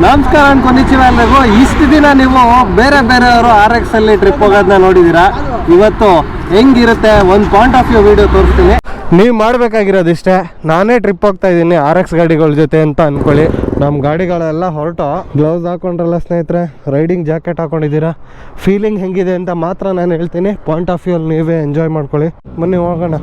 ನಮಸ್ಕಾರ ಅನ್ಕೊಂಡಿದ್ದೀವಿ ಎಲ್ರಿಗೂ. ಇಷ್ಟು ದಿನ ನೀವು ಬೇರೆ ಬೇರೆಯವರು RX ಅಲ್ಲಿ ಟ್ರಿಪ್ ಹೋಗೋದನ್ನ ನೋಡಿದ್ದೀರಾ. ಇವತ್ತು ಹೆಂಗಿರುತ್ತೆ ಒಂದು ಪಾಯಿಂಟ್ ಆಫ್ ವ್ಯೂ ವಿಡಿಯೋ ತೋರಿಸ್ತೀನಿ. ನೀವು ಮಾಡಬೇಕಾಗಿರೋದು ಇಷ್ಟೇ, ನಾನೇ ಟ್ರಿಪ್ ಹೋಗ್ತಾ ಇದ್ದೀನಿ RX ಗಾಡಿಗಳ ಜೊತೆ ಅಂತ ಅಂದ್ಕೊಳ್ಳಿ. ನಮ್ಮ ಗಾಡಿಗಳೆಲ್ಲ ಹೊರಟು ಗ್ಲೌಸ್ ಹಾಕೊಂಡ್ರಲ್ಲ ಸ್ನೇಹಿತರೆ, ರೈಡಿಂಗ್ ಜಾಕೆಟ್ ಹಾಕೊಂಡಿದ್ದೀರಾ. ಫೀಲಿಂಗ್ ಹೆಂಗಿದೆ ಅಂತ ಮಾತ್ರ ನಾನು ಹೇಳ್ತೀನಿ. ಪಾಯಿಂಟ್ ಆಫ್ ವ್ಯೂ ಅಲ್ಲಿ ನೀವೇ ಎಂಜಾಯ್ ಮಾಡ್ಕೊಳ್ಳಿ. ಬನ್ನಿ ಹೋಗೋಣ.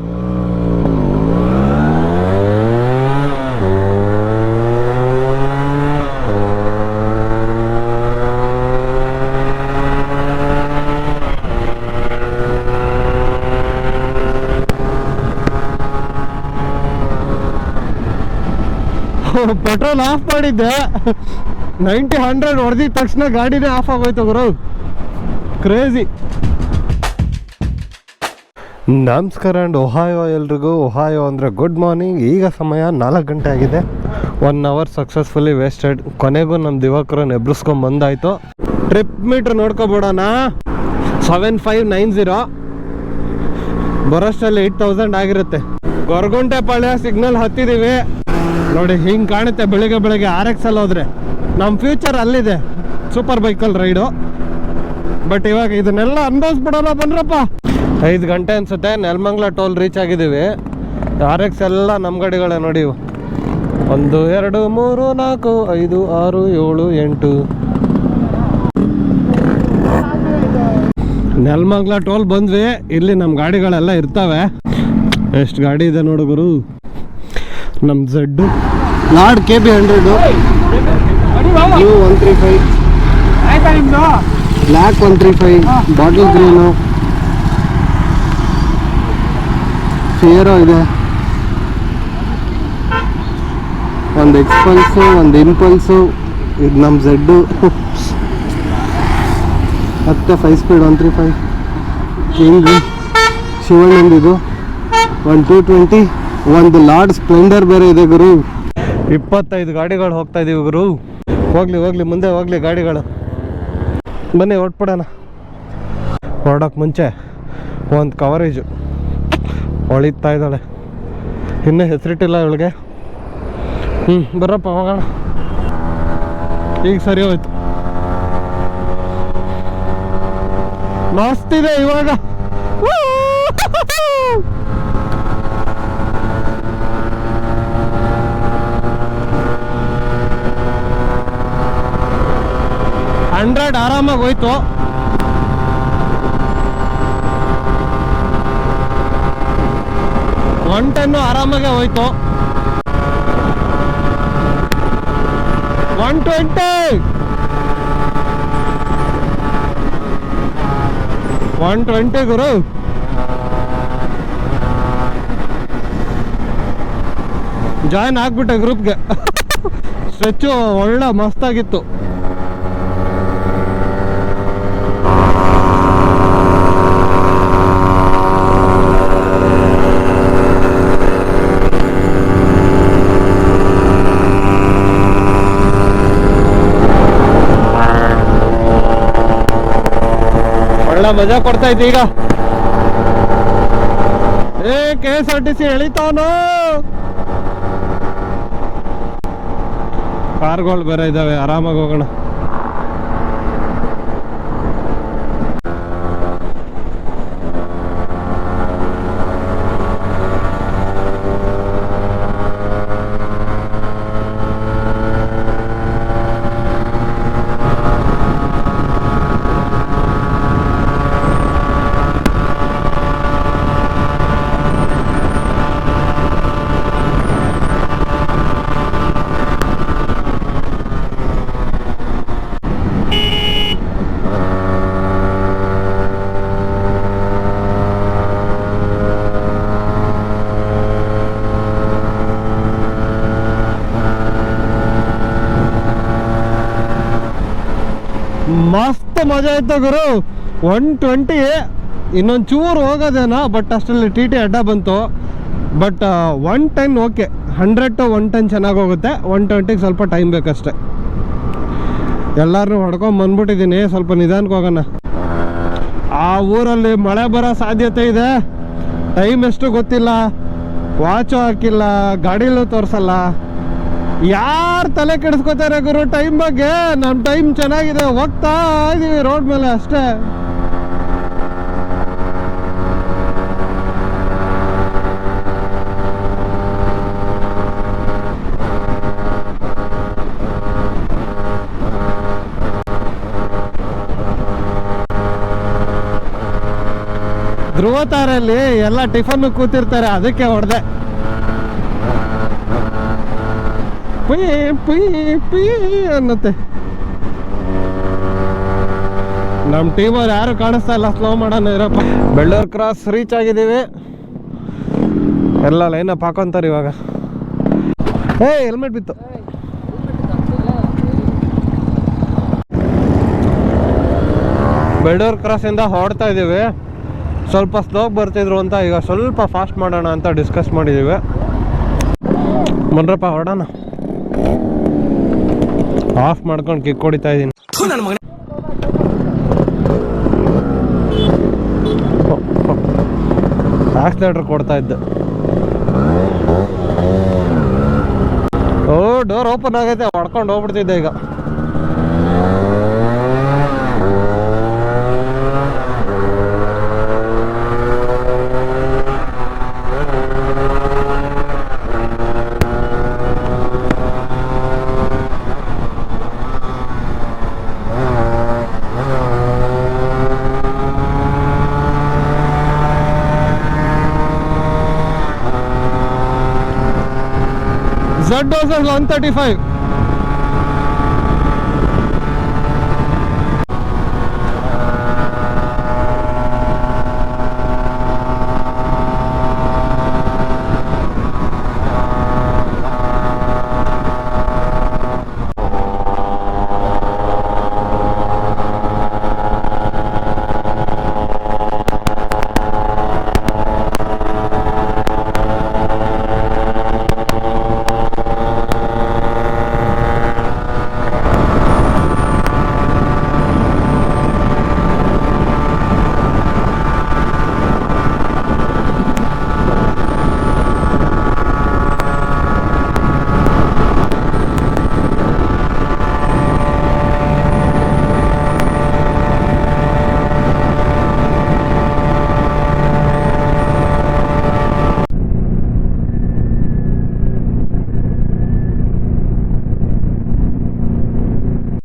ಪೆಟ್ರೋಲ್ ಆಫ್ ಮಾಡಿದ್ದೆ, 90-100 ಹೊಡೆದಿದ ತಕ್ಷಣ ಗಾಡಿನೇ ಆಫ್ ಆಗೋಯ್ತು ಗುರು. ಕ್ರೇಜಿ. ನಮಸ್ಕಾರ ಅಂಡ್ ಒಹಾಯೋ ಎಲ್ರಿಗೂ. ಒಹಾಯೋ ಅಂದರೆ ಗುಡ್ ಮಾರ್ನಿಂಗ್. ಈಗ ಸಮಯ 4 ಗಂಟೆ ಆಗಿದೆ. 1 ಅವರ್ ಸಕ್ಸಸ್ಫುಲಿ ವೇಸ್ಟೆಡ್. ಕೊನೆಗೂ ನಮ್ಮ ದಿವಾಕರನ್ನು ಎಬ್ರಿಸ್ಕೊಂಡು ಬಂದಾಯಿತು. Trip metre ನೋಡ್ಕೊಬಿಡೋಣ. 7590 ಬರೋಷ್ಟಲ್ಲಿ 8000 ಆಗಿರುತ್ತೆ. ಗೊರಗುಂಟೆ ಪಾಳ್ಯ ಸಿಗ್ನಲ್ ಹತ್ತಿದ್ದೀವಿ ನೋಡಿ. ಹಿಂಗೆ ಕಾಣುತ್ತೆ ಬೆಳಿಗ್ಗೆ ಬೆಳಗ್ಗೆ RX ಅಲ್ಲಿ ಹೋದರೆ. ನಮ್ಮ ಫ್ಯೂಚರ್ ಅಲ್ಲಿದೆ, ಸೂಪರ್ ಬೈಕಲ್ಲಿ ರೈಡು. ಬಟ್ ಇವಾಗ ಇದನ್ನೆಲ್ಲ ಅನುಭವಿಸ್ಬಿಡೋಣ ಬನ್ರಪ್ಪ. 5 ಗಂಟೆ ಅನಿಸುತ್ತೆ. ನೆಲಮಂಗಲ ಟೋಲ್ ರೀಚ್ ಆಗಿದ್ದೀವಿ. RX ಎಲ್ಲ ನಮ್ಮ ಗಾಡಿಗಳೇ ನೋಡಿ. 1 2 3 4 5 6 7 8. ನೆಲಮಂಗಲ ಟೋಲ್ ಬಂದ್ವಿ. ಇಲ್ಲಿ ನಮ್ಮ ಗಾಡಿಗಳೆಲ್ಲ ಇರ್ತವೆ. ಎಷ್ಟು ಗಾಡಿ ಇದೆ ನೋಡುಗರು. ನಮ್ಮ Z lord KB 100, U135, black 135, bottle green, Fiero ಇದೆ, ಒಂದು ಎಕ್ಸ್ಪಲ್ಸು, ಒಂದು ಇಂಪಲ್ಸು. ಇದು ನಮ್ಮ ಝೆಡ್ಡು. ಮತ್ತೆ 5 ಸ್ಪೀಡ್ 135 ಕಿಂಗು, ಶಿವಣ್ಣಂದಿದು, ಒಂದು 220, ಒಂದು ಲಾರ್ಡ್ ಸ್ಪ್ಲೆಂಡರ್ ಬೇರೆ ಇದೆ ಗುರು. 25 ಗಾಡಿಗಳು ಹೋಗ್ತಾ ಇದೀವಿ ಗುರು. ಹೋಗ್ಲಿ ಮುಂದೆ ಹೋಗ್ಲಿ ಗಾಡಿಗಳು. ಬನ್ನಿ ಹೊಟ್ಬಿಡೋಣ. ಹೊರಡೋಕೆ ಮುಂಚೆ ಒಂದು ಕವರೇಜು ಹೊಳಿತಾ ಇದ್ದಾಳೆ, ಇನ್ನೂ ಹೆಸರಿಟ್ಟಿಲ್ಲ ಇವಳಿಗೆ. ಬರಪ್ಪ ಹೋಗೋಣ. ಈಗ ಸರಿ ಹೋಯ್ತು. ಮಸ್ತಿದೆ ಇವಾಗ. ಹಂಡ್ರೆಡ್ ಆರಾಮಾಗಿ ಹೋಯ್ತು. ಒನ್ 10 ಆರಾಮಾಗೆ ಹೋಯ್ತು. 120 ಗುರು. ಜಾಯ್ನ್ ಆಗ್ಬಿಟ್ಟೆ ಗ್ರೂಪ್ಗೆ. ಸ್ಟ್ರೆಚ್ಚು ಒಳ್ಳೆ ಮಸ್ತಾಗಿತ್ತು. ಮಜಾ ಕೊಡ್ತಾ ಇದ್ದೆ. ಈಗ KSRTC ಎಳಿತಾವನು. ಕಾರ್ಗಳು ಬೇರೆ ಇದಾವೆ, ಆರಾಮಾಗಿ ಹೋಗೋಣ. ಮಸ್ತ್ ಮಜಾ ಆಯ್ತು ಗುರು. 120 ಇನ್ನೊಂದು ಚೂರು ಹೋಗೋದೇನೋ, ಬಟ್ ಅಷ್ಟರಲ್ಲಿ TT ಅಡ್ಡ ಬಂತು. But 110 okay. 100 to 110 ಚೆನ್ನಾಗಿ ಹೋಗುತ್ತೆ. 120ಗೆ ಸ್ವಲ್ಪ ಟೈಮ್ ಬೇಕಷ್ಟೆ. ಎಲ್ಲರೂ ಹೊಡ್ಕೊಂಡು ಬಂದ್ಬಿಟ್ಟಿದ್ದೀನಿ. ಸ್ವಲ್ಪ ನಿಧಾನಕ್ಕೆ ಹೋಗೋಣ. ಆ ಊರಲ್ಲಿ ಮಳೆ ಬರೋ ಸಾಧ್ಯತೆ ಇದೆ. ಟೈಮ್ ಎಷ್ಟು ಗೊತ್ತಿಲ್ಲ, ವಾಚು ಹಾಕಿಲ್ಲ, ಗಾಡಿಲೂ ತೋರಿಸಲ್ಲ. ಯಾರು ತಲೆ ಕೆಡಿಸ್ಕೋತಾರೆ ಗುರು ಟೈಮ್ ಬಗ್ಗೆ? ನಮ್ಮ ಟೈಮ್ ಚೆನ್ನಾಗಿದೆ, ಹೋಗ್ತಾ ಇದೀವಿ ರೋಡ್ ಮೇಲೆ ಅಷ್ಟೇ. ಧ್ರುವ ತಾರಲ್ಲಿ ಎಲ್ಲ ಟಿಫನ್ ಕೂತಿರ್ತಾರೆ, ಅದಕ್ಕೆ ಹೊಡೆದೆ. ಪುಯ್ ಪುಯ್ ಪುಯ್ ಅನ್ನತ್ತೆ. ನಮ್ಮ ಟೀಮವ್ರು ಯಾರು ಕಾಣಿಸ್ತಾ ಇಲ್ಲ, ಸ್ಲೋ ಮಾಡೋಣ ಇರಪ್ಪ. ಬೆಳ್ಳೂರು ಕ್ರಾಸ್ ರೀಚ್ ಆಗಿದ್ದೀವಿ. ಎಲ್ಲ ಲೈನಪ್ ಹಾಕೊಂತಾರೆ ಇವಾಗ. ಹೆಲ್ಮೆಟ್ ಬಿತ್ತು. ಬೆಳ್ಳೂರು ಕ್ರಾಸಿಂದ ಹೊರಡ್ತಾ ಇದ್ದೀವಿ. ಸ್ವಲ್ಪ ಸ್ಲೋಗ್ ಬರ್ತಿದ್ರು ಅಂತ ಈಗ ಸ್ವಲ್ಪ ಫಾಸ್ಟ್ ಮಾಡೋಣ ಅಂತ ಡಿಸ್ಕಸ್ ಮಾಡಿದ್ದೀವಿ. ಬನ್ರಪ್ಪ ಹೊರಡೋಣ. ಆಫ್ ಮಾಡ್ಕೊಂಡು ಕಿಕ್ ಹೊಡಿತಾ ಇದ್ದೀನಿ. ಆಕ್ಸಿಲೇಟರ್ ಕೊಡ್ತಾ ಇದ್ದೆ. ಡೋರ್ ಓಪನ್ ಆಗೈತೆ, ಹೊಡ್ಕೊಂಡು ಹೋಗ್ಬಿಡ್ತಿದ್ದೆ ಈಗ. ZZ 135